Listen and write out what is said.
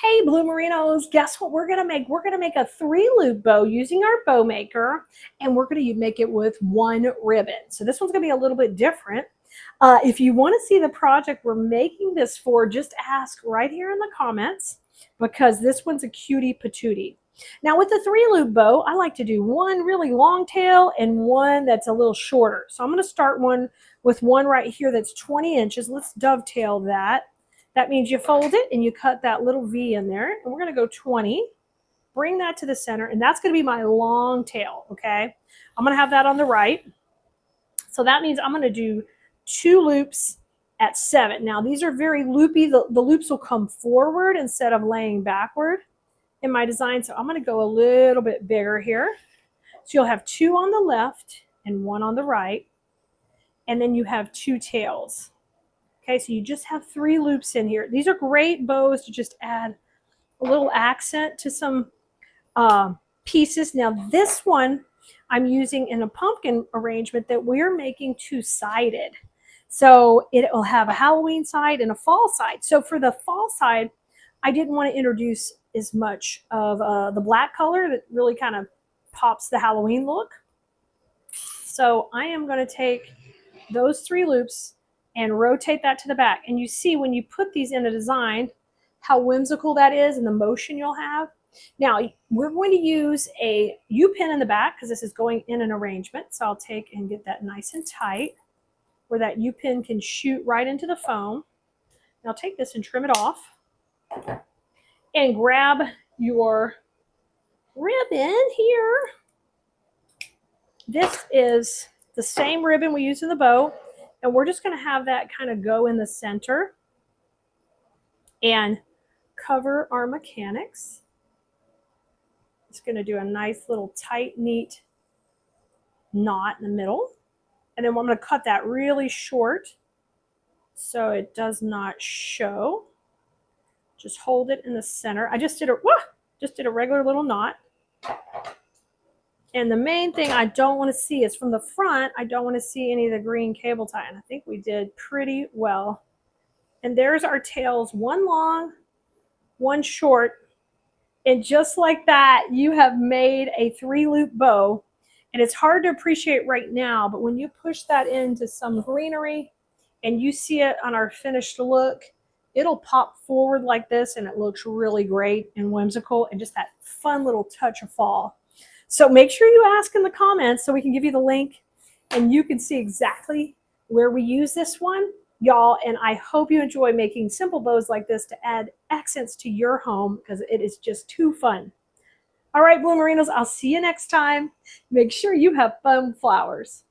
Hey Bloomerinos, guess what we're gonna make? We're gonna make a 3-loop bow using our bow maker, and we're gonna make it with one ribbon. So this one's gonna be a little bit different. If you wanna see the project we're making this for, just ask right here in the comments, because this one's a cutie patootie. Now with the 3-loop bow, I like to do one really long tail and one that's a little shorter. So I'm gonna start with one right here that's 20 inches. Let's dovetail that. That means you fold it and you cut that little V in there, and we're going to go 20, bring that to the center, and that's going to be my long tail, okay? I'm going to have that on the right. So that means I'm going to do 2 loops at 7. Now these are very loopy. The loops will come forward instead of laying backward in my design. So I'm going to go a little bit bigger here. So you'll have 2 on the left and 1 on the right, and then you have 2 tails. Okay, so you just have 3 loops in here. These are great bows to just add a little accent to some pieces. Now this one I'm using in a pumpkin arrangement that we're making 2-sided. So it will have a Halloween side and a fall side. So for the fall side, I didn't want to introduce as much of the black color that really kind of pops the Halloween look. So I am going to take those 3 loops and rotate that to the back. And you see when you put these in a design, how whimsical that is and the motion you'll have. Now, we're going to use a U-pin in the back because this is going in an arrangement. So I'll take and get that nice and tight where that U-pin can shoot right into the foam. Now take this and trim it off and grab your ribbon here. This is the same ribbon we used in the bow. And we're just going to have that kind of go in the center and cover our mechanics. It's going to do a nice little tight, neat knot in the middle. And then I'm going to cut that really short so it does not show. Just hold it in the center. I just did a regular little knot. And the main thing I don't want to see is from the front, I don't want to see any of the green cable tie. And I think we did pretty well. And there's our tails, one long, one short. And just like that, you have made a 3-loop bow. And it's hard to appreciate right now, but when you push that into some greenery and you see it on our finished look, it'll pop forward like this and it looks really great and whimsical and just that fun little touch of fall. So make sure you ask in the comments so we can give you the link and you can see exactly where we use this one, y'all. And I hope you enjoy making simple bows like this to add accents to your home because it is just too fun. All right, Bloomerinos, I'll see you next time. Make sure you have fun flowers.